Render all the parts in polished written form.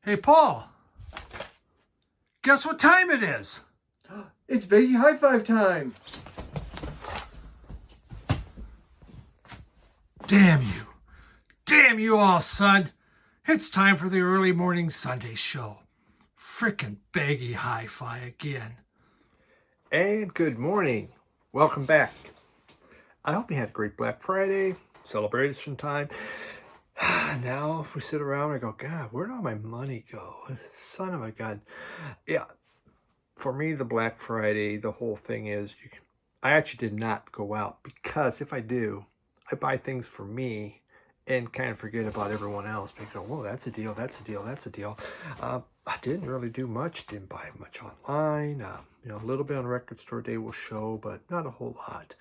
Hey, Paul, guess what time it is? It's Baggy Hi Fi time. Damn you. Damn you all, son. It's time for the early morning Sunday show. Frickin' Baggy Hi Fi again. And good morning. Welcome back. I hope you had a great Black Friday celebration time. Now we sit around and go, God, where'd all my money go? Son of a gun. Yeah, for me, the Black Friday, the whole thing is, I actually did not go out because if I do, I buy things for me and kind of forget about everyone else. Because, whoa, that's a deal, that's a deal, that's a deal. I didn't really do much, didn't buy much online. A little bit on Record Store Day will show, but not a whole lot.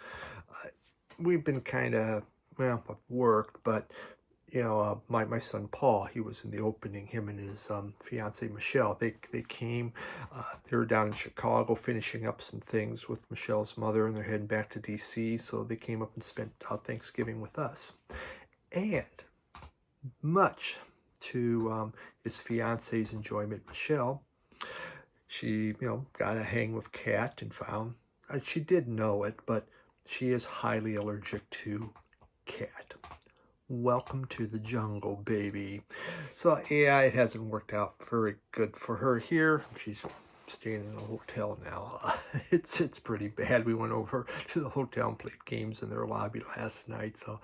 We've been kind of, I've worked, but my son Paul, he was in the opening. Him and his fiance Michelle, they came. They were down in Chicago finishing up some things with Michelle's mother, and they're heading back to DC. So they came up and spent Thanksgiving with us, and much to his fiance's enjoyment, Michelle, she got a hang with Cat and found she did know it, but she is highly allergic to cat. Welcome to the jungle, baby. So yeah, it hasn't worked out very good for her here. She's staying in a hotel now. It's pretty bad. We went over to the hotel and played games in their lobby last night, so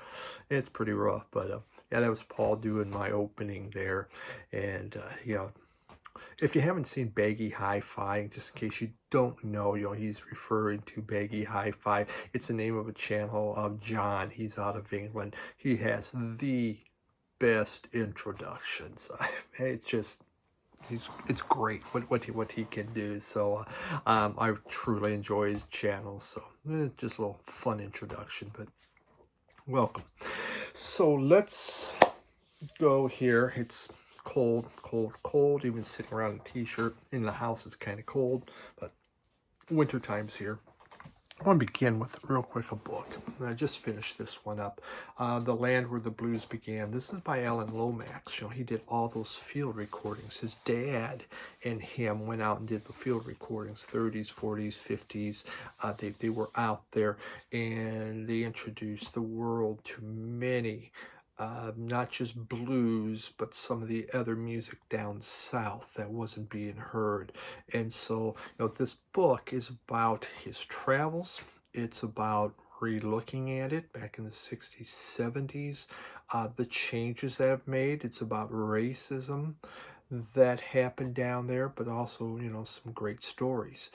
it's pretty rough. But yeah, that was Paul doing my opening there, and if you haven't seen Baggy Hi Fi, just in case you don't know, he's referring to Baggy Hi Fi. It's the name of a channel of John. He's out of England. He has the best introductions. It's great what he can do. So I truly enjoy his channel. So just a little fun introduction, but welcome. So let's go here. It's cold. Even sitting around in a t-shirt in the house is kind of cold, but winter time's here. I want to begin with real quick a book. I just finished this one up. The Land Where the Blues Began. This is by Alan Lomax. He did all those field recordings. His dad and him went out and did the field recordings, 30s, 40s, 50s. They were out there, and they introduced the world to many not just blues, but some of the other music down south that wasn't being heard. And so, this book is about his travels. It's about re-looking at it back in the 60s, 70s, the changes that have made. It's about racism that happened down there, but also, some great stories.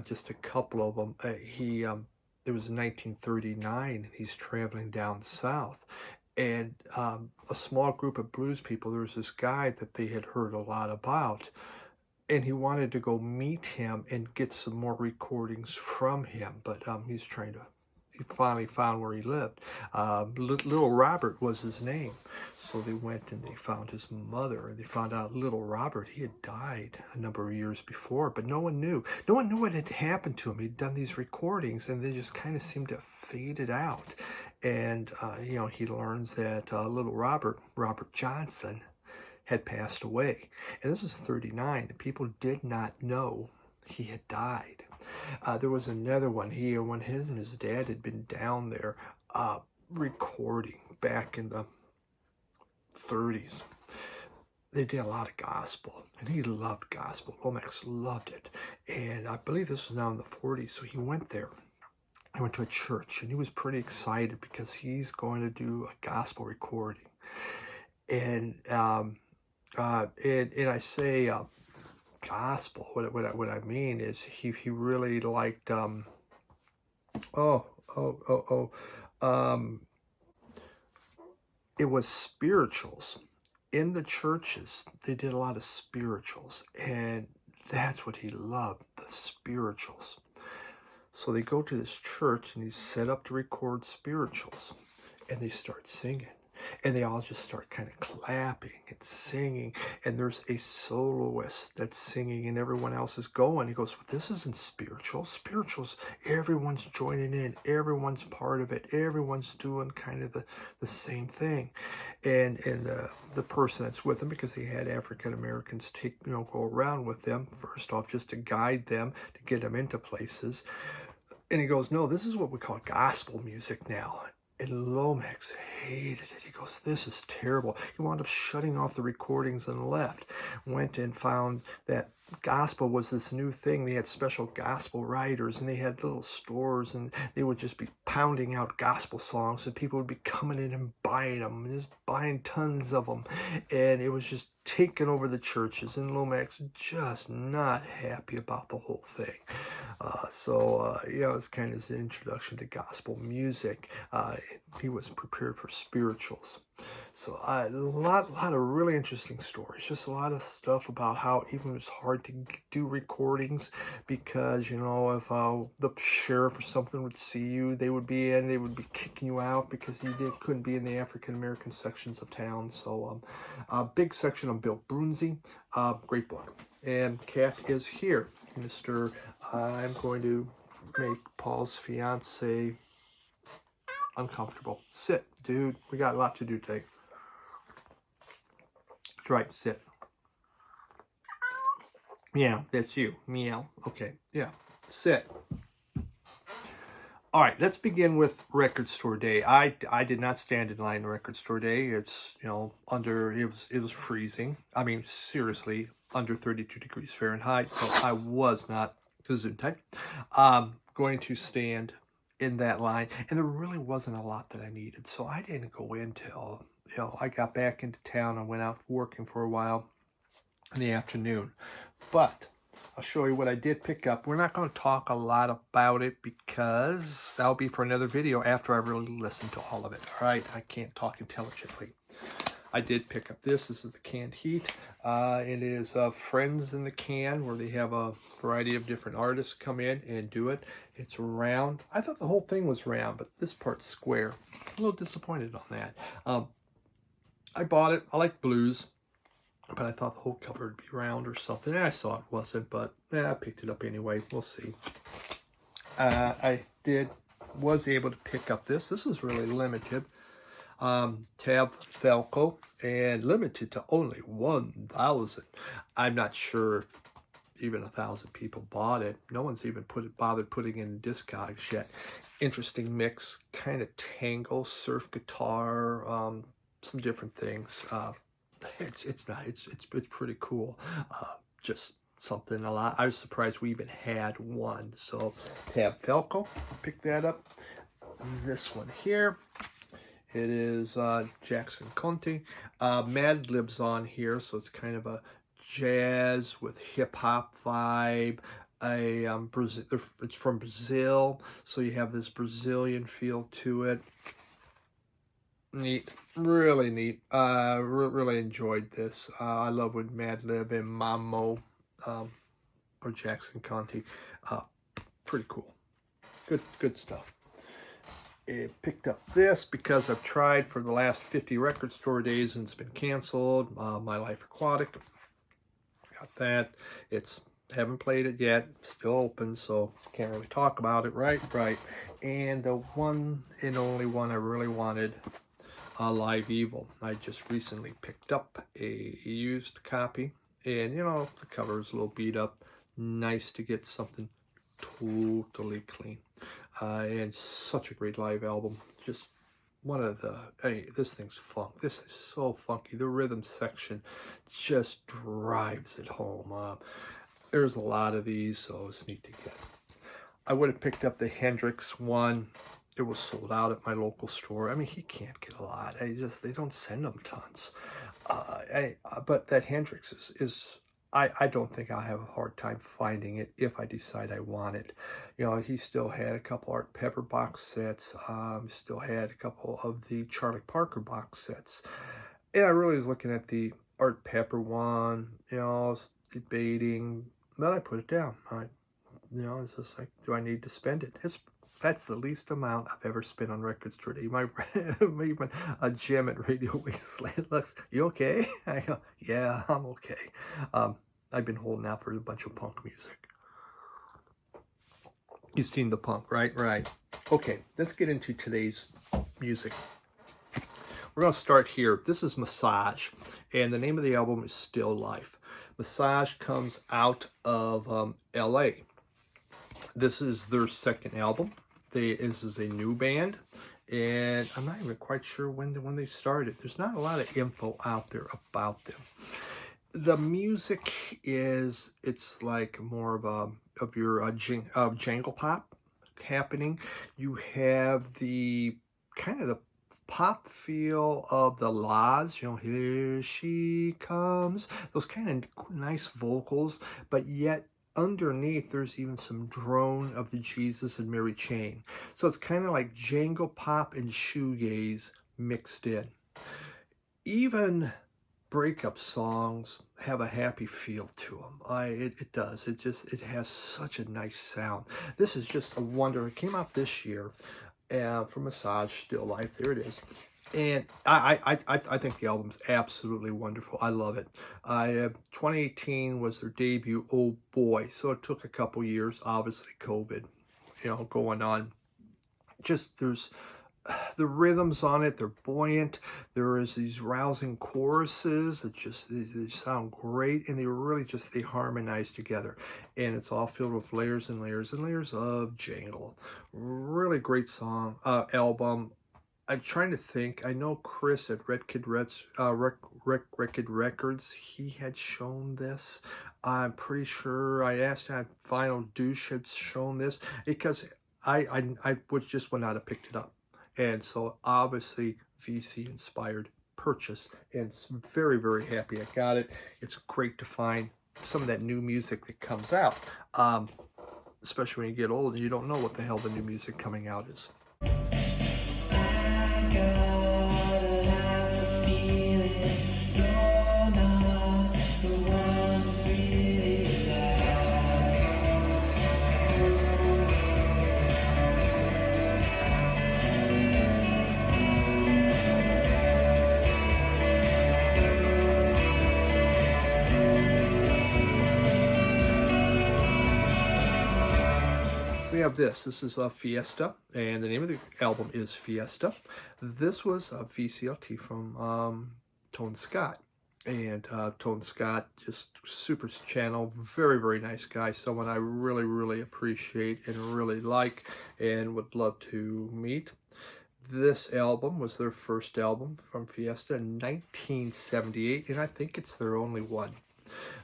Just a couple of them. It was 1939, and he's traveling down south. And a small group of blues people, there was this guy that they had heard a lot about, and he wanted to go meet him and get some more recordings from him, but he finally found where he lived. Little Robert was his name. So they went and they found his mother, and they found out Little Robert, he had died a number of years before, but no one knew. No one knew what had happened to him. He'd done these recordings, and they just kind of seemed to have faded out. And, he learns that little Robert Johnson, had passed away. And this was 39. And people did not know he had died. There was another one here when his dad had been down there recording back in the 30s. They did a lot of gospel, and he loved gospel. Lomax loved it. And I believe this was now in the 40s, so he went there. I went to a church, and he was pretty excited because he's going to do a gospel recording. And I say gospel. What I mean is he really liked it was spirituals. In the churches, they did a lot of spirituals, and that's what he loved, the spirituals. So they go to this church, and he's set up to record spirituals, and they start singing. And they all just start kind of clapping and singing. And there's a soloist that's singing and everyone else is going. He goes, well, this isn't spiritual. Spirituals, everyone's joining in. Everyone's part of it. Everyone's doing kind of the same thing. And the person that's with him, because he had African Americans go around with them, first off, just to guide them, to get them into places. And he goes, no, this is what we call gospel music now. And Lomax hated it. He goes, this is terrible. He wound up shutting off the recordings and left. Went and found that gospel was this new thing. They had special gospel writers, and they had little stores, and they would just be pounding out gospel songs, and people would be coming in and buying them, and just buying tons of them. And it was just taking over the churches, and Lomax just not happy about the whole thing. It's kind of his introduction to gospel music. He was prepared for spirituals. So a lot of really interesting stories. Just a lot of stuff about how even it was hard to do recordings because, if the sheriff or something would see you, they would be kicking you out because you couldn't be in the African American sections of town. So a big section on Bill Brunzi. Great book. And Kat is here. I'm going to make Paul's fiance uncomfortable. Sit, dude. We got a lot to do today. That's right, sit. Yeah, that's you. Meow. Okay, yeah. Sit. All right, let's begin with record store day. I did not stand in line record store day. It's, it was freezing. I mean, seriously, under 32 degrees Fahrenheit. So I was not gesundheit going to stand in that line, and there really wasn't a lot that I needed, so I didn't go in till I got back into town. I went out working for a while in the afternoon, but I'll show you what I did pick up. We're not going to talk a lot about it because that'll be for another video after I really listen to all of it. All right, I can't talk intelligently. I did pick up this. This is the canned heat. It is Friends in the Can, where they have a variety of different artists come in and do it. It's round. I thought the whole thing was round, but this part's square. A little disappointed on that. I bought it. I like blues, but I thought the whole cover would be round or something. And I saw it wasn't, but I picked it up anyway. We'll see. I was able to pick up this. This is really limited. Tab Falco, and limited to only 1,000. I'm not sure if even 1,000 people bought it. No one's even bothered putting in discogs yet. Interesting mix, kind of tango, surf guitar, some different things. It's pretty cool. Just something a lot. I was surprised we even had one. So Tab Falco, pick that up. This one here. It is Jackson Conte. Mad Lib's on here, so it's kind of a jazz with hip hop vibe. It's from Brazil, so you have this Brazilian feel to it. Neat, really neat. Really enjoyed this. I love when Mad Lib and Mamo or Jackson Conte. Pretty cool. Good stuff. It picked up this because I've tried for the last 50 record store days and it's been canceled. My Life Aquatic. Got that. Haven't played it yet. Still open, so can't really talk about it. Right. And the one and only one I really wanted, Live Evil. I just recently picked up a used copy, and the cover is a little beat up. Nice to get something totally clean. And such a great live album. Just one of this thing's funk. This is so funky. The rhythm section just drives it home. There's a lot of these, so it's neat to get. I would have picked up the Hendrix one. It was sold out at my local store. I mean, he can't get a lot. They don't send them tons. But that Hendrix is I don't think I'll have a hard time finding it if I decide I want it. He still had a couple Art Pepper box sets. Still had a couple of the Charlie Parker box sets. And I really was looking at the Art Pepper one, debating, but I put it down. It's just like, do I need to spend it? It's That's the least amount I've ever spent on records today. My even a gem at Radio Wasteland looks, you okay? I go, yeah, I'm okay. I've been holding out for a bunch of punk music. You've seen the punk, right? Right. Okay, let's get into today's music. We're going to start here. This is Massage, and the name of the album is Still Life. Massage comes out of LA. This is their second album. This is a new band, and I'm not even quite sure when they started. There's not a lot of info out there about them. The music it's like more of your jangle pop happening. You have the kind of the pop feel of the La's, you know, here she comes, those kind of nice vocals, but yet underneath there's even some drone of the Jesus and Mary Chain. So it's kind of like jangle pop and shoegaze mixed in. Even breakup songs have a happy feel to them. It does. It has such a nice sound. This is just a wonder. It came out this year from Massage, Still Life. There it is. And I think the album's absolutely wonderful. I love it. 2018 was their debut. Oh boy. So it took a couple years, obviously COVID, you know, going on. Just there's the rhythms on it, they're buoyant. There is these rousing choruses that they sound great, and they harmonize together. And it's all filled with layers and layers and layers of jangle. Really great song, album. I'm trying to think. I know Chris at Red Kid Records, he had shown this. I'm pretty sure I asked him if Final Douche had shown this, because I would just would not have picked it up. And so obviously VC inspired purchase, and it's very, very happy I got it. It's great to find some of that new music that comes out, especially when you get old and you don't know what the hell the new music coming out is. We have this is Fiesta, and the name of the album is Fiesta. This was a VCLT from Tone Scott, and Tone Scott, just super channel, very, very nice guy, someone I really, really appreciate and really like and would love to meet. This album was their first album from Fiesta in 1978, and I think it's their only one.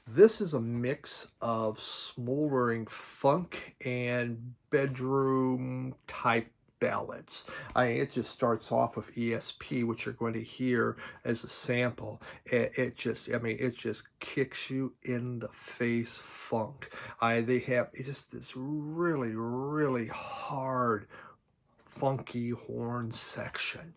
This is a mix of smoldering funk and bedroom type ballads. It just starts off with ESP, which you're going to hear as a sample. It just kicks you in the face funk. They have just this really, really hard, funky horn section.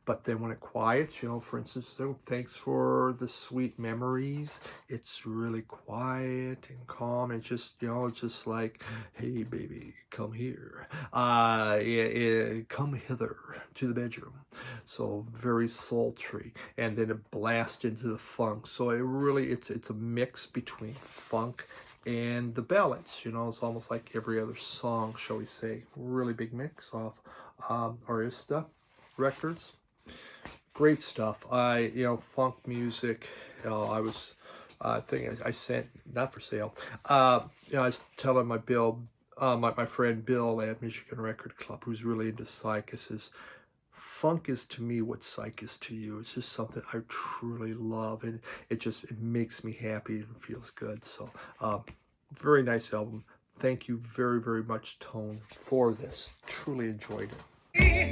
But then when it quiets, you know, for instance, thanks for the sweet memories. It's really quiet and calm, and just, you know, it's just like, hey baby, come here. Come hither to the bedroom. So very sultry, and then it blasts into the funk. So it's a mix between funk and the ballads. You know, it's almost like every other song, shall we say. Really big mix off RSD Records. Great stuff. Funk music. I think I sent, not for sale. I was telling my my friend Bill at Michigan Record Club, who's really into psych, I says, funk is to me what psych is to you. It's just something I truly love, and it makes me happy and feels good. So, very nice album. Thank you very, very much, Tone, for this. Truly enjoyed it. You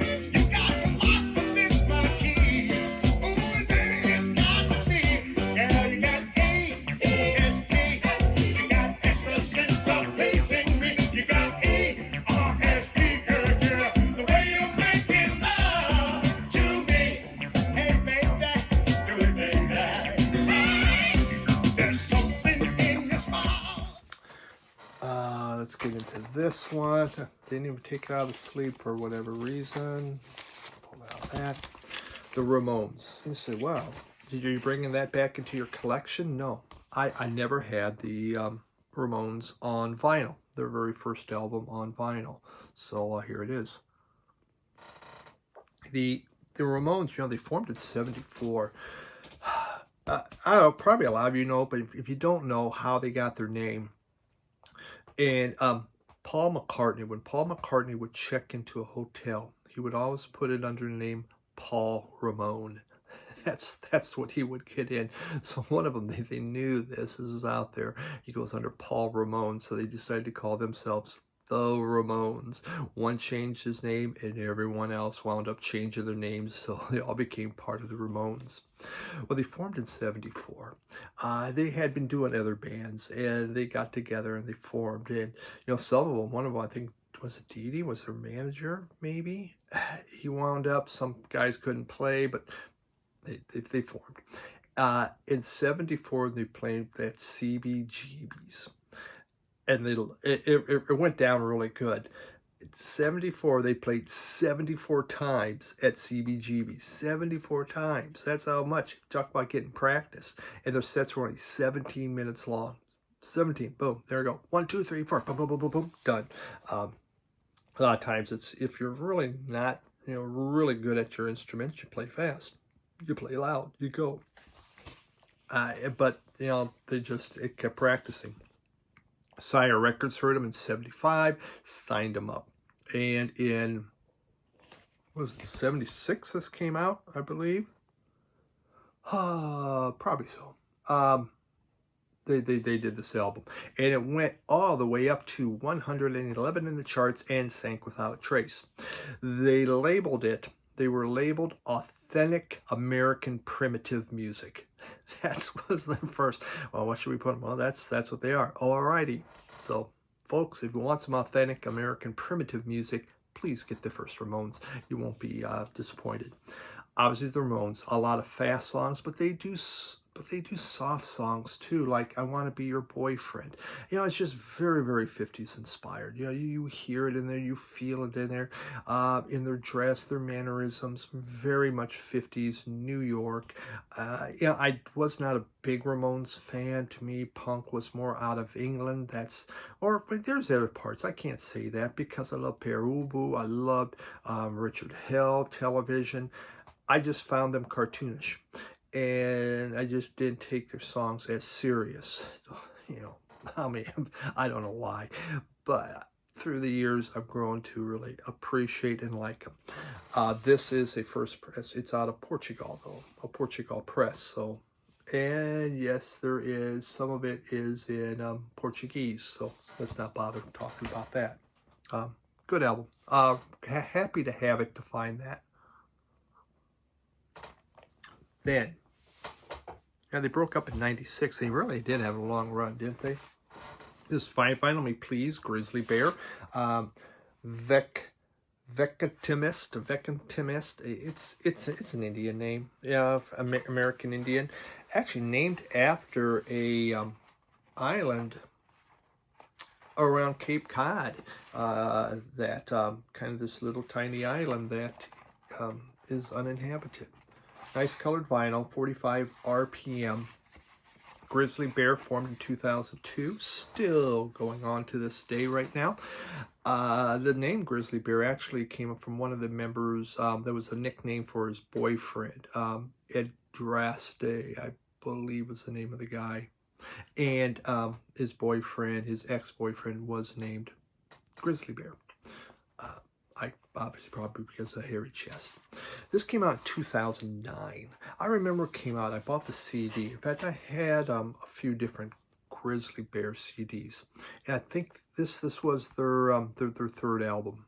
got to lock the fix my keys. Oh, baby, it's got to be. Yeah, you got ASD. You got extra sense of pleasing me. You got RSD, girl. The way you're making love to me. Hey, baby, do it, baby. There's something in your smile. Let's get into this one. Didn't even take it out of the sleeve for whatever reason. Pull out that. The Ramones. You say, wow, did you bringing that back into your collection? No, I never had the Ramones on vinyl. Their very first album on vinyl. So here it is. The Ramones, you know, they formed in '74. I don't know, probably a lot of you know, but if you don't know how they got their name, and Paul McCartney, when Paul McCartney would check into a hotel, he would always put it under the name Paul Ramone. That's what he would get in. So one of them, they knew this is out there. He goes under Paul Ramone, so they decided to call themselves the Ramones. One changed his name, and everyone else wound up changing their names, so they all became part of the Ramones. Well, they formed in '74. They had been doing other bands, and they got together and they formed. And you know, some of them, one of them, I think, was it Dee Dee, was their manager, maybe? He wound up, some guys couldn't play, but they formed. In '74, they played that CBGB's. And it went down really good. In '74, they played 74 times at CBGB. 74 times. That's how much. Talk about getting practice. And their sets were only 17 minutes long. 17. Boom. There we go. 1, 2, 3, 4. Boom, boom, boom, boom, boom. Done. A lot of times, it's if you're really not, you know, really good at your instrument, you play fast. You play loud. You go. But you know, it kept practicing. Sire Records heard him in '75, signed him up. And in, what was it, '76 this came out, I believe? Probably so. They did this album. And it went all the way up to 111 in the charts and sank without a trace. They were labeled Authentic American Primitive Music. That was their first. Well, what should we put them? Well, that's what they are. Alrighty. So, folks, if you want some authentic American primitive music, please get the first Ramones. You won't be disappointed. Obviously, the Ramones, a lot of fast songs, but they do soft songs too, like I Want to Be Your Boyfriend. You know, it's just very, very 50s inspired. You know, you hear it in there, you feel it in there, in their dress, their mannerisms, very much 50s New York. You know, I was not a big Ramones fan. To me, punk was more out of England. But there's other parts. I can't say that because I love Pere Ubu, I loved Richard Hell, Television. I just found them cartoonish. And I just didn't take their songs as serious. You know, I mean, I don't know why. But through the years, I've grown to really appreciate and like them. This is a first press. It's out of Portugal, though. A Portugal press. So, and yes, there is, some of it is in Portuguese. So let's not bother talking about that. Good album. Happy to have it, to find that. Then, yeah, they broke up in '96. They really did have a long run, didn't they? This Find Me Please, Grizzly Bear, Vekantimist. It's an Indian name, yeah, American Indian, actually named after a island around Cape Cod. That kind of this little tiny island that is uninhabited. Nice colored vinyl, 45 RPM. Grizzly Bear formed in 2002, still going on to this day right now. The name Grizzly Bear actually came up from one of the members. That was a nickname for his boyfriend. Ed Draste, I believe was the name of the guy. And his ex-boyfriend was named Grizzly Bear. Obviously probably because of a hairy chest. This came out in 2009. I remember it came out. I bought the CD. In fact, I had a few different Grizzly Bear CDs, and I think this was their third album.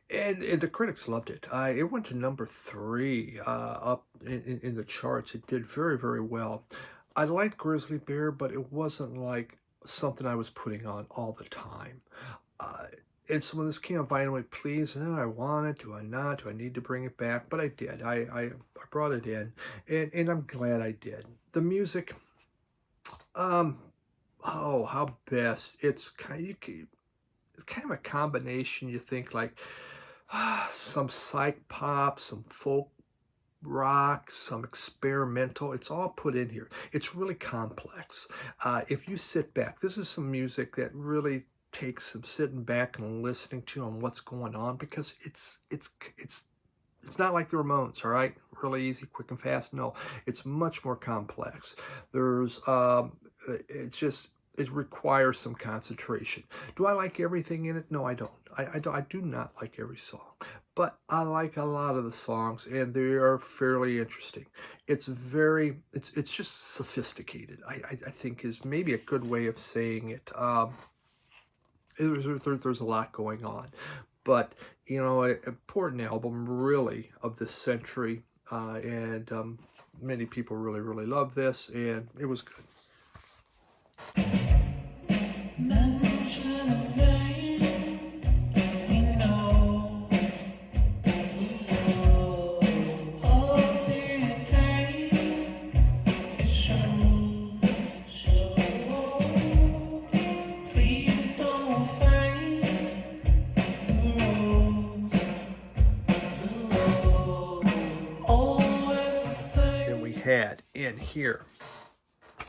And the critics loved it. It went to number 3 up in the charts. It did very, very well. I liked Grizzly Bear, but it wasn't like something I was putting on all the time. And so when this came out, finally, please, I want it, do I not, do I need to bring it back? But I did. I brought it in, and I'm glad I did. The music, how best? It's kind of, kind of a combination. You think like some psych pop, some folk rock, some experimental. It's all put in here. It's really complex. If you sit back, this is some music that really takes some sitting back and listening to on what's going on, because it's not like the Ramones, all right? Really easy, quick and fast. No, it's much more complex. There's it requires some concentration. Do I like everything in it? No, I don't. I do not like every song, but I like a lot of the songs, and they are fairly interesting. It's just sophisticated, I think is maybe a good way of saying it. There's a lot going on, but you know, an important album really of this century, and many people really love this, and it was good. Had in here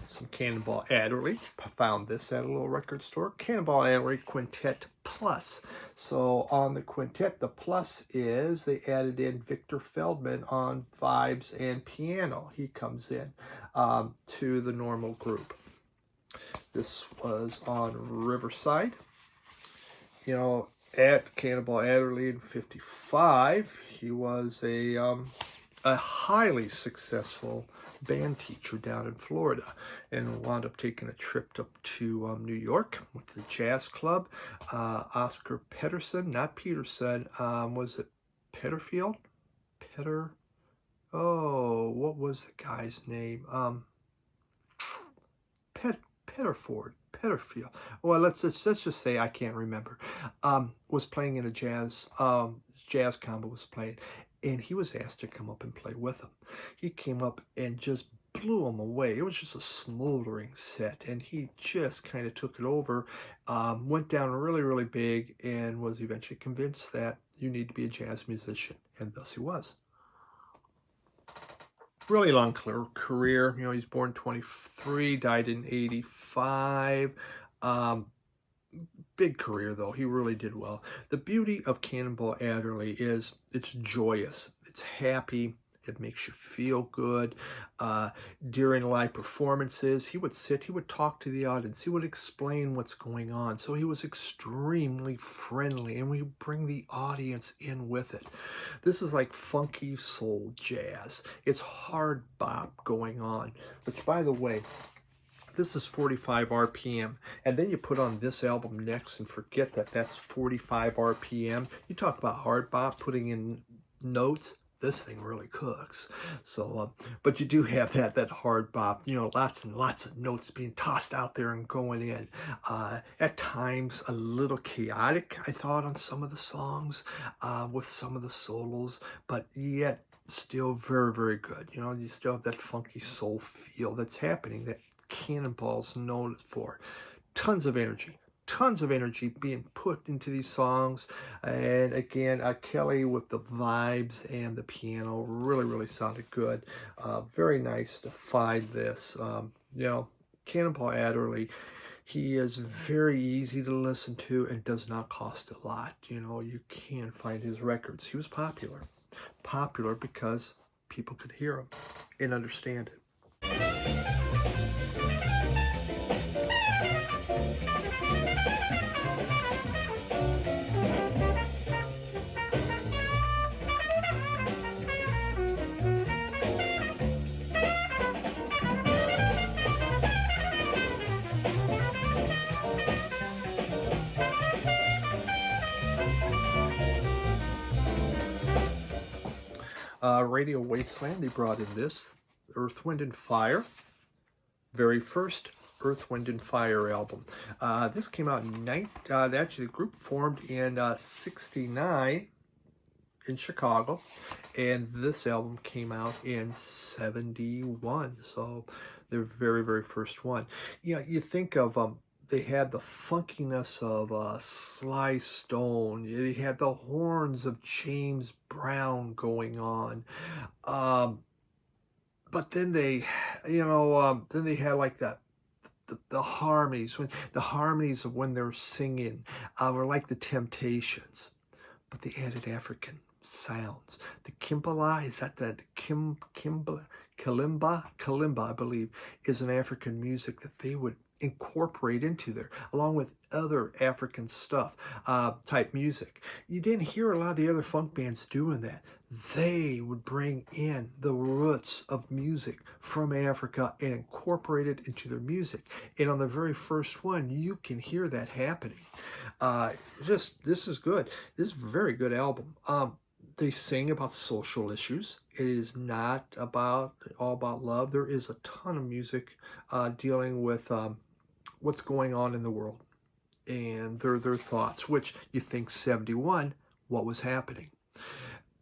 some Cannonball Adderley. Found this at a little record store. Cannonball Adderley Quintet Plus. So on the quintet, the plus is they added in Victor Feldman on vibes and piano. He comes in to the normal group. This was on Riverside. You know, at Cannonball Adderley in '55, he was a highly successful band teacher down in Florida, and wound up taking a trip up to New York, went to the jazz club. Oscar Peterson, not Peterson, was it Petterfield? What was the guy's name? Petterfield. Well, let's just say I can't remember. Was playing in a jazz combo was playing, and he was asked to come up and play with him. He came up and just blew him away. It was just a smoldering set, and he just kind of took it over, went down really big, and was eventually convinced that you need to be a jazz musician, and thus he was. Really long career. You know, he's born 23, died in 85. Big career, though. He really did well. The beauty of Cannonball Adderley is it's joyous, it's happy, it makes you feel good. During live performances, he would talk to the audience, he would explain what's going on. So he was extremely friendly, and we bring the audience in with it. This is like funky soul jazz. It's hard bop going on, which, by the way, this is 45 RPM, and then you put on this album next and forget that that's 45 RPM. You talk about hard bop, putting in notes, this thing really cooks. So, but you do have that hard bop, you know, lots and lots of notes being tossed out there and going in. At times a little chaotic, I thought, on some of the songs, with some of the solos, but yet still very good. You know, you still have that funky soul feel that's happening, that Cannonball's known for. Tons of energy being put into these songs, and again, Kelly with the vibes and the piano really sounded good. Very nice to find this. You know, Cannonball Adderley, he is very easy to listen to and does not cost a lot. You know, you can find his records. He was popular because people could hear him and understand it. Radio Wasteland, they brought in this Earth, Wind and Fire, very first Earth, Wind and Fire album. This came out in actually the group formed in 69 in Chicago, and this album came out in 71. So their very first one. Yeah, you think of they had the funkiness of Sly Stone. They had the horns of James Brown going on. But then they, then they had like the harmonies, of when they're singing were like the Temptations, but they added African sounds. The Kimbala, is that the Kalimba, I believe, is an African music that they would incorporate into there, along with other African stuff, type music. You didn't hear a lot of the other funk bands doing that. They would bring in the roots of music from Africa and incorporate it into their music. And on the very first one, you can hear that happening. This is good. This is a very good album. They sing about social issues. It is not all about love. There is a ton of music dealing with what's going on in the world and their thoughts, which you think 71, what was happening?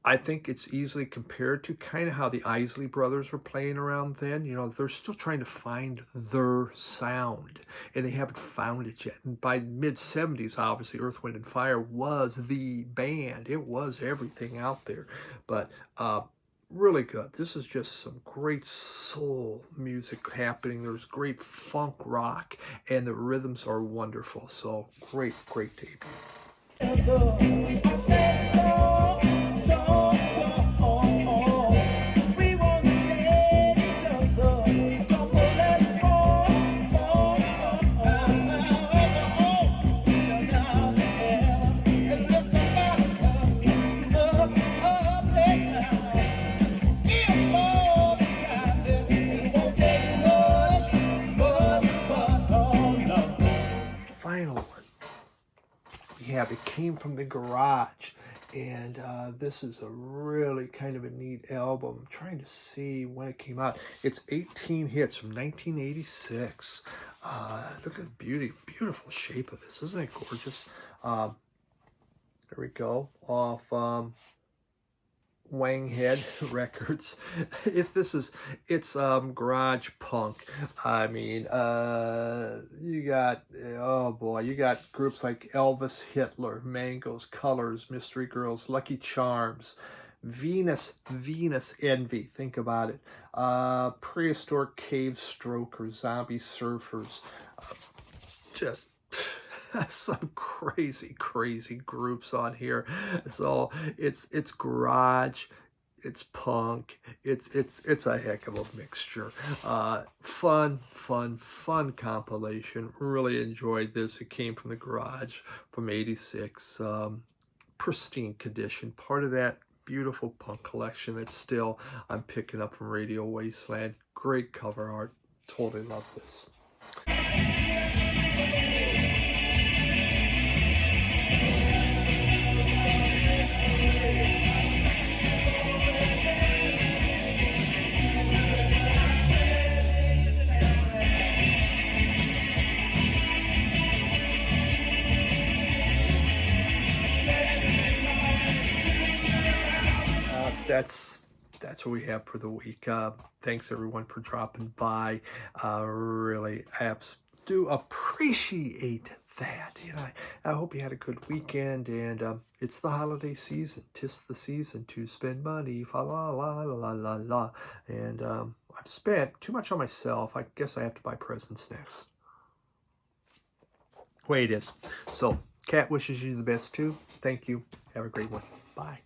I think it's easily compared to kind of how the Isley Brothers were playing around then. They're still trying to find their sound, and they haven't found it yet. And by mid-70s, obviously, Earth, Wind, and Fire was the band. It was everything out there. But really good. This is just some great soul music happening. There's great funk rock, and the rhythms are wonderful. So great debut. Final one. It came from the garage, and this is a really kind of a neat album. I'm trying to see when it came out. It's 18 hits from 1986. Look at the beautiful shape of this. Isn't it gorgeous? There we go. Off Wanghead Records. It's garage punk. I mean, you got groups like Elvis, Hitler, Mangoes, Colors, Mystery Girls, Lucky Charms, Venus Envy. Think about it. Prehistoric Cave Strokers, Zombie Surfers. Just some crazy groups on here. So it's garage, it's punk, it's a heck of a mixture. Fun compilation. Really enjoyed this. It came from the garage from '86. Pristine condition. Part of that beautiful punk collection that still I'm picking up from Radio Wasteland. Great cover art. Totally love this. That's what we have for the week. Thanks everyone for dropping by. Really do appreciate that. I hope you had a good weekend, and it's the holiday season. 'Tis the season to spend money. Fa la la la la la. And I've spent too much on myself. I guess I have to buy presents next. Way it is. So, Kat wishes you the best too. Thank you. Have a great one. Bye.